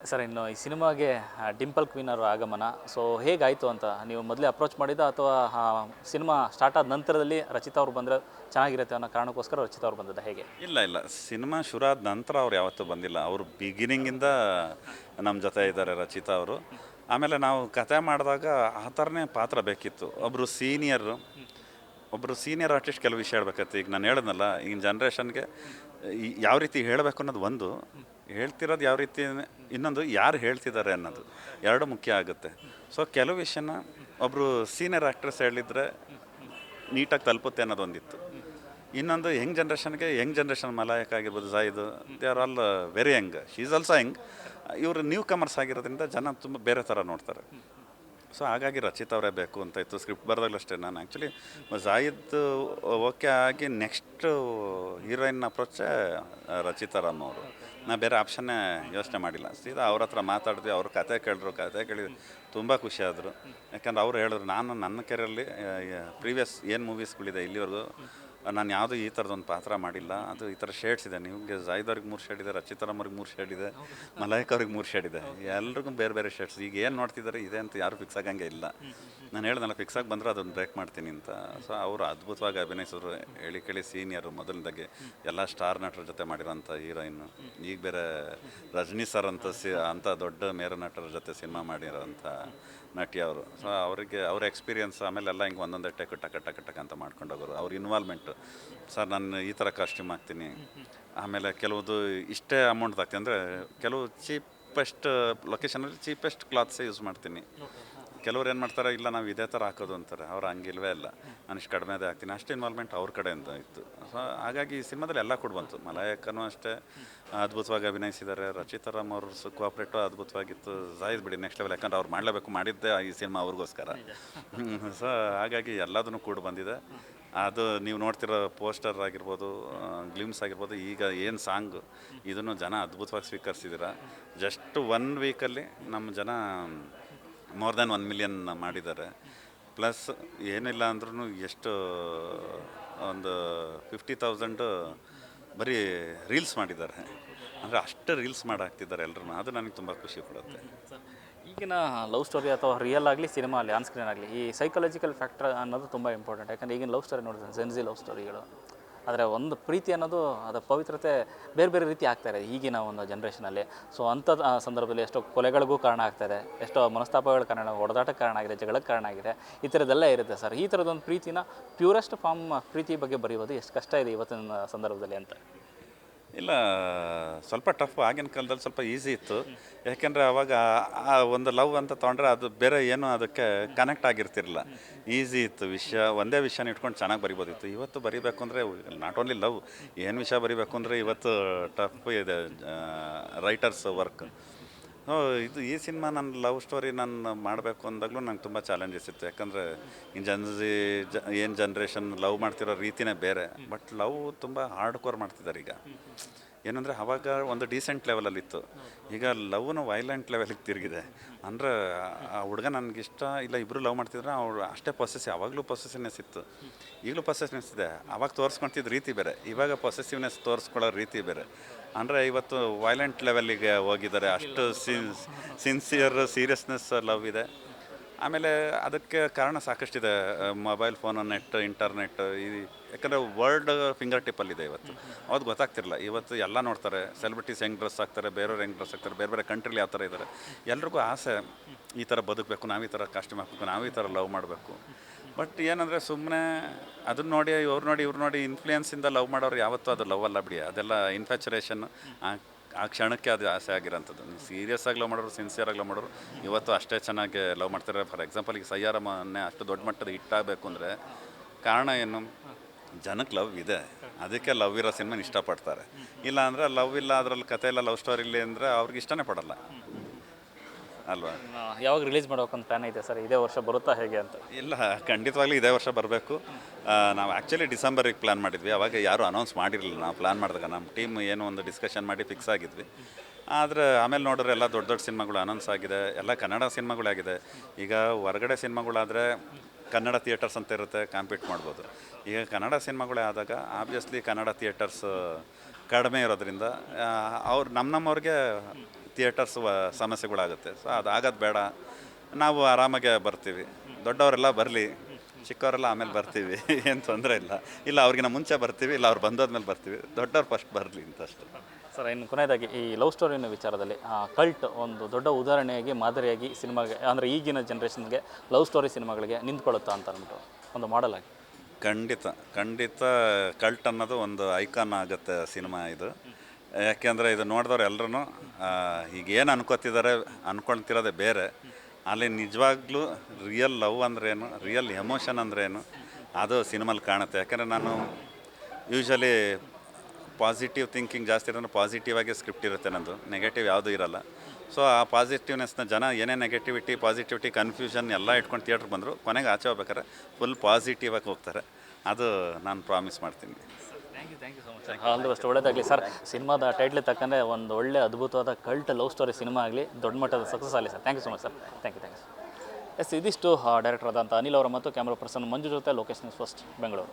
Sir ಇನ್ನು ಈ ಸಿನಿಮಾಗೆ ಡಿಂಪಲ್ ಕ್ವೀನ್ ಅವರ ಆಗಮನ ಸೊ ಹೇಗಾಯಿತು ಅಂತ ನೀವು ಮೊದಲೇ ಅಪ್ರೋಚ್ ಮಾಡಿದ ಅಥವಾ ಸಿನಿಮಾ ಸ್ಟಾರ್ಟ್ ಆದ ನಂತರದಲ್ಲಿ ರಚಿತಾ ಅವ್ರು ಬಂದರೆ ಚೆನ್ನಾಗಿರುತ್ತೆ ಅನ್ನೋ ಕಾರಣಕ್ಕೋಸ್ಕರ ರಚಿತಾ ಅವ್ರು ಬಂದದ್ದು ಹೇಗೆ? ಇಲ್ಲ ಸಿನಿಮಾ ಶುರು ಆದ ನಂತರ ಅವ್ರು ಯಾವತ್ತೂ ಬಂದಿಲ್ಲ. ಅವರು ಬಿಗಿನಿಂಗಿಂದ ನಮ್ಮ ಜೊತೆ ಇದ್ದಾರೆ ರಚಿತಾ ಅವರು. ಆಮೇಲೆ ನಾವು ಕತೆ ಮಾಡಿದಾಗ ಆ ಥರನೇ ಪಾತ್ರ ಬೇಕಿತ್ತು. ಒಬ್ಬರು ಸೀನಿಯರ್ ಆರ್ಟಿಸ್ಟ್ ಕೆಲವು ವಿಷಯ ಹೇಳ್ಬೇಕತ್ತು. ಈಗ ನಾನು ಹೇಳಿದ್ನಲ್ಲ, ಈಗಿನ ಜನ್ರೇಷನ್ಗೆ ಯಾವ ರೀತಿ ಹೇಳಬೇಕು ಅನ್ನೋದು ಒಂದು, ಹೇಳ್ತಿರೋದು ಯಾವ ರೀತಿ, ಇನ್ನೊಂದು ಯಾರು ಹೇಳ್ತಿದ್ದಾರೆ ಅನ್ನೋದು ಎರಡು ಮುಖ್ಯ ಆಗುತ್ತೆ. ಸೊ ಕೆಲವು ವಿಷಯನ ಒಬ್ಬರು ಸೀನಿಯರ್ ಆ್ಯಕ್ಟ್ರೆಸ್ ಹೇಳಿದರೆ ನೀಟಾಗಿ ತಲುಪುತ್ತೆ ಅನ್ನೋದೊಂದಿತ್ತು. ಇನ್ನೊಂದು ಯಂಗ್ ಜನ್ರೇಷನ್ ಮಲಾಯಕ್ ಆಗಿರ್ಬೋದು, ಜಾಯಿದು, they are all very young, she is also young. ಇವರು ನ್ಯೂ ಕಮರ್ಸ್ ಆಗಿರೋದ್ರಿಂದ ಜನ ತುಂಬ ಬೇರೆ ಥರ ನೋಡ್ತಾರೆ. ಸೊ ಹಾಗಾಗಿ ರಚಿತಾ ಅವರೇ ಬೇಕು ಅಂತ ಇತ್ತು. ಸ್ಕ್ರಿಪ್ಟ್ ಬರೆದಾಗಲೂ ಅಷ್ಟೇ ನಾನು ಆ್ಯಕ್ಚುಲಿ ಜಾಯಿದ್ದು ಓಕೆ ಆಗಿ ನೆಕ್ಸ್ಟು ಹೀರೋಯಿನ್ ಅಪ್ರೋಚೇ ರಚಿತಾ ರಾಮ್ ಅವರು. ನಾ ಬೇರೆ ಆಪ್ಷನ್ನೇ ಯೋಚನೆ ಮಾಡಿಲ್ಲ. ಸೀದಾ ಅವ್ರ ಹತ್ರ ಮಾತಾಡಿದ್ವಿ, ಅವ್ರ ಕತೆ ಕೇಳಿ ತುಂಬ ಖುಷಿಯಾದರು. ಯಾಕಂದ್ರೆ ಅವ್ರು ಹೇಳಿದ್ರು, ನಾನು ನನ್ನ ಕೆರೆಯಲ್ಲಿ ಪ್ರೀವಿಯಸ್ ಏನು ಮೂವೀಸ್ಗಳಿದೆ ಇಲ್ಲಿವರೆಗೂ ನಾನು ಯಾವುದೂ ಈ ಥರದೊಂದು ಪಾತ್ರ ಮಾಡಿಲ್ಲ. ಅದು ಈ ಥರ ಶೇಡ್ಸ್ ಇದೆ, ನಿಮಗೆ ಜಾಯ್ದವ್ರಿಗೆ 3 ಶೇಡ್ ಇದೆ, ರಚಿತಾರಾಮ್ರಿಗೆ 3 ಶೇಡ್ ಇದೆ, ಮಲಾಯ್ಕ ಅವ್ರಿಗೆ 3 ಶೇಡ್ ಇದೆ, ಎಲ್ರಿಗೂ ಬೇರೆ ಬೇರೆ ಶೇಡ್ಸ್. ಈಗ ಏನು ನೋಡ್ತಿದ್ದಾರೆ ಇದೆ ಅಂತ ಯಾರು ಫಿಕ್ಸ್ ಆಗಂಗೆ ಇಲ್ಲ. ನಾನು ಹೇಳ್ದಲ್ಲ, ಫಿಕ್ಸ್ ಆಗಿ ಬಂದರೆ ಅದನ್ನು ಬ್ರೇಕ್ ಮಾಡ್ತೀನಿ ಅಂತ. ಸೊ ಅವರು ಅದ್ಭುತವಾಗಿ ಅಭಿನಯಿಸಿದ್ರು. ಕೇಳಿ ಸೀನಿಯರು ಮೊದಲದಾಗೆ ಎಲ್ಲ ಸ್ಟಾರ್ ನಟರ ಜೊತೆ ಮಾಡಿರೋಂಥ ಹೀರೋಯಿನ್ನು. ಈಗ ಬೇರೆ ರಜನಿ ಸರ್ ಅಂತ ಅಂಥ ದೊಡ್ಡ ಮೇರು ನಟರ ಜೊತೆ ಸಿನಿಮಾ ಮಾಡಿರೋಂಥ ನಟಿ ಅವರು. ಸೊ ಅವರಿಗೆ ಅವ್ರ ಎಕ್ಸ್ಪೀರಿಯನ್ಸ್, ಆಮೇಲೆಲ್ಲ ಹಿಂಗೆ ಒಂದೊಂದೇ ಟಕ್ ಅಂತ ಮಾಡ್ಕೊಂಡು ಹೋಗೋರು. ಅವ್ರ ಇನ್ವಾಲ್ವ್ಮೆಂಟು, ಸರ್ ನಾನು ಈ ಥರ ಕಾಸ್ಟ್ಯೂಮ್ ಹಾಕ್ತೀನಿ, ಆಮೇಲೆ ಕೆಲವುದು ಇಷ್ಟೇ ಅಮೌಂಟ್ ಹಾಕ್ತೀನಿ ಅಂದರೆ, ಕೆಲವು ಚೀಪೆಸ್ಟ್ ಲೊಕೇಶನಲ್ಲಿ ಚೀಪೆಸ್ಟ್ ಕ್ಲಾತ್ಸೇ ಯೂಸ್ ಮಾಡ್ತೀನಿ. ಕೆಲವ್ರು ಏನು ಮಾಡ್ತಾರೆ, ಇಲ್ಲ ನಾವು ಇದೇ ಥರ ಹಾಕೋದು ಅಂತಾರೆ. ಅವ್ರು ಹಂಗಿಲ್ವೇ ಇಲ್ಲ, ನಾನು ಇಷ್ಟು ಕಡಿಮೆದೇ ಹಾಕ್ತೀನಿ. ಅಷ್ಟು ಇನ್ವಾಲ್ವ್ಮೆಂಟ್ ಅವ್ರ ಕಡೆಯಿಂದ ಇತ್ತು. ಸೊ ಹಾಗಾಗಿ ಈ ಸಿನಿಮಾದಲ್ಲಿ ಎಲ್ಲ ಕೂಡ ಬಂತು. ಮಲಾಯಕನೂ ಅಷ್ಟೇ ಅದ್ಭುತವಾಗಿ ಅಭಿನಯಿಸಿದ್ದಾರೆ. ರಚಿತಾ ರಾಮ್ ಅವ್ರ ಕೋಆಪ್ರೇಟು ಅದ್ಭುತವಾಗಿತ್ತು. ಜಾಯ್ದು ಬಿಡಿ ನೆಕ್ಸ್ಟ್ ಲೆವೆಲ್, ಯಾಕಂದ್ರೆ ಅವ್ರು ಮಾಡಲೇಬೇಕು, ಮಾಡಿದ್ದೆ ಈ ಸಿನಿಮಾ ಅವ್ರಿಗೋಸ್ಕರ. ಸೊ ಹಾಗಾಗಿ ಎಲ್ಲದನ್ನು ಕೂಡ ಬಂದಿದೆ. ಅದು ನೀವು ನೋಡ್ತಿರೋ ಪೋಸ್ಟರ್ ಆಗಿರ್ಬೋದು, ಗ್ಲಿಮ್ಸ್ ಆಗಿರ್ಬೋದು, ಈಗ ಏನು ಸಾಂಗು, ಇದನ್ನು ಜನ ಅದ್ಭುತವಾಗಿ ಸ್ವೀಕರಿಸಿದ್ದೀರ. ಜಸ್ಟ್ 1 ವೀಕಲ್ಲಿ ನಮ್ಮ ಜನ ಮೋರ್ ದ್ಯಾನ್ 1 ಮಿಲಿಯನ್ ಮಾಡಿದ್ದಾರೆ. ಪ್ಲಸ್ ಏನಿಲ್ಲ ಅಂದ್ರೂ ಎಷ್ಟು ಒಂದು 50,000 ಬರೀ ರೀಲ್ಸ್ ಮಾಡಿದ್ದಾರೆ. ಅಂದರೆ ಅಷ್ಟು ರೀಲ್ಸ್ ಮಾಡಾಕ್ತಿದ್ದಾರೆ ಎಲ್ಲರೂ. ಅದು ನನಗೆ ತುಂಬ ಖುಷಿ ಕೊಡುತ್ತೆ. ಈಗಿನ ಲವ್ ಸ್ಟೋರಿ ಅಥವಾ ರಿಯಲ್ ಆಗಲಿ, ಸಿನಿಮಾ ಆಗಲಿ, ಆನ್ ಸ್ಕ್ರೀನ್ ಆಗಲಿ, ಈ ಸೈಕಾಲಜಿಕಲ್ ಫ್ಯಾಕ್ಟರ್ ಅನ್ನೋದು ತುಂಬ ಇಂಪಾರ್ಟೆಂಟ್. ಯಾಕಂದರೆ ಈಗಿನ ಲವ್ ಸ್ಟೋರಿ ನೋಡಿದ್ರೆ ಜೆನ್ಜಿ ಲವ್ ಸ್ಟೋರಿಗಳು, ಆದರೆ ಒಂದು ಪ್ರೀತಿ ಅನ್ನೋದು ಅದರ ಪವಿತ್ರತೆ ಬೇರೆ ಬೇರೆ ರೀತಿ ಆಗ್ತಾಯಿದೆ ಈಗಿನ ಒಂದು ಜನ್ರೇಷನಲ್ಲಿ. ಸೊ ಅಂಥ ಸಂದರ್ಭದಲ್ಲಿ ಎಷ್ಟೋ ಕೊಲೆಗಳಿಗೂ ಕಾರಣ ಆಗ್ತಾಯಿದೆ, ಎಷ್ಟೋ ಮನಸ್ತಾಪಗಳ ಕಾರಣ, ಹೊಡೆದಾಟಕ್ಕೆ ಕಾರಣ ಆಗಿದೆ, ಜಗಳಕ್ಕೆ ಕಾರಣ ಆಗಿದೆ. ಈ ಥರದ್ದೆಲ್ಲ ಇರುತ್ತೆ ಸರ್. ಈ ಥರದೊಂದು ಪ್ರೀತಿನ ಪ್ಯೂರೆಸ್ಟ್ ಫಾರ್ಮ್ ಪ್ರೀತಿ ಬಗ್ಗೆ ಬರೆಯೋದು ಎಷ್ಟು ಕಷ್ಟ ಇದೆ ಇವತ್ತಿನ ಸಂದರ್ಭದಲ್ಲಿ ಅಂತ. ಇಲ್ಲ, ಸ್ವಲ್ಪ ಟಫ್. ಆಗಿನ ಕಾಲದಲ್ಲಿ ಸ್ವಲ್ಪ ಈಸಿ ಇತ್ತು. ಯಾಕೆಂದರೆ ಅವಾಗ ಆ ಒಂದು ಲವ್ ಅಂತ ತೊಗೊಂಡ್ರೆ ಅದು ಬೇರೆ ಏನು ಅದಕ್ಕೆ ಕನೆಕ್ಟ್ ಆಗಿರ್ತಿರಲಿಲ್ಲ. ಈಸಿ ಇತ್ತು ವಿಷಯ, ಒಂದೇ ವಿಷಯನ ಇಟ್ಕೊಂಡು ಚೆನ್ನಾಗಿ ಬರಿಬೋದಿತ್ತು. ಇವತ್ತು ಬರಿಬೇಕು ಅಂದರೆ ನಾಟ್ ಓನ್ಲಿ ಲವ್, ಏನು ವಿಷಯ ಬರಿಬೇಕು ಅಂದರೆ ಇವತ್ತು ಟಫ್ ಇದೆ ರೈಟರ್ಸ್ ವರ್ಕ್. ಈ ಸಿನಿಮಾ ನನ್ನ ಲವ್ ಸ್ಟೋರಿ ನಾನು ಮಾಡಬೇಕು ಅಂದಾಗಲೂ ನಂಗೆ ತುಂಬ ಚಾಲೆಂಜಸ್ ಇತ್ತು. ಯಾಕಂದರೆ ಏನು ಜನ್ರೇಷನ್ ಲವ್ ಮಾಡ್ತಿರೋ ರೀತಿಯೇ ಬೇರೆ. ಬಟ್ ಲವ್ ತುಂಬ ಹಾರ್ಡ್ ಕೋರ್ ಮಾಡ್ತಿದ್ದಾರೆ ಈಗ. ಏನಂದರೆ ಆವಾಗ ಒಂದು ಡೀಸೆಂಟ್ ಲೆವೆಲಲ್ಲಿತ್ತು, ಈಗ ಲವ್ನು ವೈಲೆಂಟ್ ಲೆವೆಲಿಗೆ ತಿರುಗಿದೆ. ಅಂದರೆ ಆ ಹುಡುಗ ನನಗಿಷ್ಟ ಇಲ್ಲ, ಇಬ್ಬರು ಲವ್ ಮಾಡ್ತಿದ್ರೆ ಅವ್ರು ಅಷ್ಟೇ ಪೊಸೆಸಿವ್. ಆವಾಗಲೂ ಪೊಸೆಸಿವ್ನೆಸ್ ಇತ್ತು, ಈಗಲೂ ಪೊಸೆಸಿವ್ನೆಸ್ ಇದೆ. ಆವಾಗ ತೋರಿಸ್ಕೊಳ್ತಿದ್ದ ರೀತಿ ಬೇರೆ, ಇವಾಗ ಪೊಸೆಸಿವ್ನೆಸ್ ತೋರಿಸ್ಕೊಳ್ಳೋ ರೀತಿ ಬೇರೆ. ಅಂದರೆ ಇವತ್ತು ವೈಲೆಂಟ್ ಲೆವೆಲ್ಲಿಗೆ ಹೋಗಿದ್ದಾರೆ. ಅಷ್ಟು ಸಿನ್ಸಿಯರ್ ಸೀರಿಯಸ್ನೆಸ್ ಲವ್ ಇದೆ. ಆಮೇಲೆ ಅದಕ್ಕೆ ಕಾರಣ ಸಾಕಷ್ಟಿದೆ. ಮೊಬೈಲ್ ಫೋನು, ಇಂಟರ್ನೆಟ್, ಯಾಕಂದರೆ ವರ್ಲ್ಡ್ ಫಿಂಗರ್ ಟಿಪ್ಪಲ್ಲಿದೆ ಇವತ್ತು. ಅವ್ದು ಗೊತ್ತಾಗ್ತಿರಲ್ಲ. ಇವತ್ತು ಎಲ್ಲ ನೋಡ್ತಾರೆ, ಸೆಲೆಬ್ರಿಟೀಸ್ ಹೆಂಗೆ ಡ್ರೆಸ್ ಹಾಕ್ತಾರೆ, ಬೇರೆಯವ್ರು ಹೆಂಗೆ ಡ್ರೆಸ್ ಹಾಕ್ತಾರೆ, ಬೇರೆ ಬೇರೆ ಕಂಟ್ರಿಲಿ ಯಾವ ಥರ ಇದ್ದಾರೆ. ಎಲ್ರಿಗೂ ಆಸೆ ಈ ಥರ ಬದುಕಬೇಕು, ನಾವು ಈ ಥರ ಕಾಸ್ಟ್ಯೂಮ್ ಹಾಕಬೇಕು, ನಾವು ಈ ಥರ ಲವ್ ಮಾಡಬೇಕು. ಬಟ್ ಏನಂದರೆ ಸುಮ್ಮನೆ ಅದನ್ನ ನೋಡಿ ಇವ್ರು ನೋಡಿ ಇನ್ಫ್ಲೂಯೆನ್ಸಿಂದ ಲವ್ ಮಾಡೋರು ಯಾವತ್ತೂ ಅದು ಲವ್ ಅಲ್ಲ ಬಿಡಿ. ಅದೆಲ್ಲ ಇನ್ಫ್ಯಾಚುರೇಷನ್. ಆ ಕ್ಷಣಕ್ಕೆ ಅದು ಆಸೆ ಆಗಿರೋಂಥದ್ದು. ಸೀರಿಯಸ್ ಆಗಿ ಲವ್ ಮಾಡೋರು, ಸಿನ್ಸಿಯರ್ ಆಗಿ ಲವ್ ಮಾಡೋರು ಇವತ್ತು ಅಷ್ಟೇ ಚೆನ್ನಾಗಿ ಲವ್ ಮಾಡ್ತಾರೆ. ಫಾರ್ ಎಕ್ಸಾಂಪಲ್, ಈಗ ಸಯ್ಯಾರಮ್ಮನ್ನೇ ಅಷ್ಟು ದೊಡ್ಡ ಮಟ್ಟದ ಹಿಟ್ಟಾಗಬೇಕು ಅಂದರೆ ಕಾರಣ ಏನು? ಜನಕ್ಕೆ ಲವ್ ಇದೆ, ಅದಕ್ಕೆ ಲವ್ ಇರೋ ಸಿನಿಮಾನ ಇಷ್ಟಪಡ್ತಾರೆ. ಇಲ್ಲ ಅಂದರೆ ಲವ್ ಇಲ್ಲ, ಅದರಲ್ಲಿ ಕತೆ ಇಲ್ಲ, ಲವ್ ಸ್ಟೋರಿ ಇಲ್ಲ ಅಂದರೆ ಅವ್ರಿಗೆ ಇಷ್ಟನೇ ಪಡಲ್ಲ ಅಲ್ವಾ? ಯಾವಾಗ ರಿಲೀಸ್ ಮಾಡೋಕ್ಕಂತ ಪ್ಲ್ಯಾನ್ ಇದೆ ಸರ್? ಇದೇ ವರ್ಷ ಬರುತ್ತಾ ಹೇಗೆ ಅಂತ? ಇಲ್ಲ, ಖಂಡಿತವಾಗ್ಲೂ ಇದೇ ವರ್ಷ ಬರಬೇಕು. ನಾವು ಆ್ಯಕ್ಚುಲಿ ಡಿಸೆಂಬರಿಗೆ ಪ್ಲ್ಯಾನ್ ಮಾಡಿದ್ವಿ. ಅವಾಗ ಯಾರೂ ಅನೌನ್ಸ್ ಮಾಡಿರಲಿಲ್ಲ. ನಾವು ಪ್ಲ್ಯಾನ್ ಮಾಡಿದಾಗ ನಮ್ಮ ಟೀಮ್ ಏನೋ ಒಂದು ಡಿಸ್ಕಷನ್ ಮಾಡಿ ಫಿಕ್ಸ್ ಆಗಿದ್ವಿ. ಆದರೆ ಆಮೇಲೆ ನೋಡಿದ್ರೆ ಎಲ್ಲ ದೊಡ್ಡ ದೊಡ್ಡ ಸಿನಿಮಾಗಳು ಅನೌನ್ಸ್ ಆಗಿದೆ, ಎಲ್ಲ ಕನ್ನಡ ಸಿನಿಮಾಗಳಾಗಿದೆ. ಈಗ ಹೊರಗಡೆ ಸಿನಿಮಾಗಳಾದರೆ ಕನ್ನಡ ಥಿಯೇಟರ್ಸ್ ಅಂತ ಇರುತ್ತೆ, ಕಾಂಪೀಟ್ ಮಾಡ್ಬೋದು. ಈಗ ಕನ್ನಡ ಸಿನಿಮಾಗಳೇ ಆದಾಗ ಆಬ್ವಿಯಸ್ಲಿ ಕನ್ನಡ ಥಿಯೇಟರ್ಸ್ ಕಡಿಮೆ ಇರೋದ್ರಿಂದ ಅವ್ರು ನಮ್ಮವ್ರಿಗೆ ಥಿಯೇಟರ್ಸ್ ಸಮಸ್ಯೆಗಳಾಗುತ್ತೆ. ಸೊ ಅದಾಗೋದು ಬೇಡ, ನಾವು ಆರಾಮಾಗೆ ಬರ್ತೀವಿ. ದೊಡ್ಡವರೆಲ್ಲ ಬರಲಿ, ಚಿಕ್ಕವರೆಲ್ಲ ಆಮೇಲೆ ಬರ್ತೀವಿ, ಏನು ತೊಂದರೆ ಇಲ್ಲ. ಇಲ್ಲ ಅವ್ರಿಗಿನ ಮುಂಚೆ ಬರ್ತೀವಿ, ಇಲ್ಲ ಅವ್ರು ಬಂದೋದ್ಮೇಲೆ ಬರ್ತೀವಿ, ದೊಡ್ಡವ್ರು ಫಸ್ಟ್ ಬರಲಿ ಅಂತ ಅಷ್ಟೇ. ಸರ್, ಇನ್ನು ಕೊನೆಯದಾಗಿ ಈ ಲವ್ ಸ್ಟೋರಿನ ವಿಚಾರದಲ್ಲಿ ಕಲ್ಟ್ ಒಂದು ದೊಡ್ಡ ಉದಾಹರಣೆಯಾಗಿ ಮಾದರಿಯಾಗಿ ಸಿನಿಮಾಗೆ ಅಂದರೆ ಈಗಿನ ಜನ್ರೇಷನ್ಗೆ ಲವ್ ಸ್ಟೋರಿ ಸಿನಿಮಾಗಳಿಗೆ ನಿಂತ್ಕೊಳ್ಳುತ್ತಾ ಅಂತ ಅಂದ್ಬಿಟ್ಟು ಒಂದು ಮಾಡಲ್ ಆಗಿ. ಖಂಡಿತ ಕಲ್ಟ್ ಅನ್ನೋದು ಒಂದು ಐಕಾನ್ ಆಗುತ್ತೆ ಸಿನಿಮಾ ಇದು. ಯಾಕೆಂದರೆ ಇದು ನೋಡಿದವ್ರು ಎಲ್ಲರೂ ಈಗ ಏನು ಅನ್ಕೋತಿದ್ದಾರೆ, ಅನ್ಕೊಳ್ತಿರೋದೇ ಬೇರೆ. ಅಲ್ಲಿ ನಿಜವಾಗ್ಲೂ ರಿಯಲ್ ಲವ್ ಅಂದ್ರೇನು, ರಿಯಲ್ ಎಮೋಷನ್ ಅಂದ್ರೇನು ಅದು ಸಿನಿಮಲ್ಲಿ ಕಾಣುತ್ತೆ. ಯಾಕೆಂದರೆ ನಾನು ಯೂಶ್ವಲಿ ಪಾಸಿಟಿವ್ ಥಿಂಕಿಂಗ್ ಜಾಸ್ತಿ ಇರೋದು, ಪಾಸಿಟಿವ್ ಆಗಿ ಸ್ಕ್ರಿಪ್ಟ್ ಇರುತ್ತೆ ನಂದು, ನೆಗೆಟಿವ್ ಯಾವುದೂ ಇರೋಲ್ಲ. ಸೊ ಆ ಪಾಸಿಟಿವ್ನೆಸ್ನ ಜನ ಏನೇ ನೆಗೆಟಿವಿಟಿ, ಪಾಸಿಟಿವಿಟಿ, ಕನ್ಫ್ಯೂಷನ್ ಎಲ್ಲ ಇಟ್ಕೊಂಡು ಥಿಯೇಟ್ರಿಗೆ ಬಂದರು, ಕೊನೆಗೆ ಆಚೆ ಹೋಗ್ಬೇಕಾರೆ ಫುಲ್ ಪಾಸಿಟಿವ್ ಆಗಿ ಹೋಗ್ತಾರೆ. ಅದು ನಾನು ಪ್ರಾಮಿಸ್ ಮಾಡ್ತೀನಿ. Thank you so much. All the best, ಒಳ್ಳೆಯದಾಗಲಿ ಸರ್. ಸಿನಿಮಾದ ಟೈಟ್ಲ್ ತಕ್ಕಂತೆ ಒಂದು ಒಳ್ಳೆ ಅದ್ಭುತವಾದ ಕಲ್ಟ್ ಲವ್ ಸ್ಟೋರಿ ಸಿನಿಮಾ ಆಗಲಿ, ದೊಡ್ಡ ಮಟ್ಟದ ಸಕ್ಸಸ್ ಆಗಲಿ sir. Thank you so much sir. Thank you. Yes, ಇದಿಷ್ಟು ಡೈರೆಕ್ಟರ್ ಆದಂಥ ಅನಿಲ್ ಅವರ ಮತ್ತು ಕ್ಯಾಮ್ರಾ ಪರ್ಸನ್ ಮಂಜು ಜೊತೆ ಲೋಕೇಶ್ ನ್ಯೂಸ್ ಫಸ್ಟ್, ಬೆಂಗಳೂರು.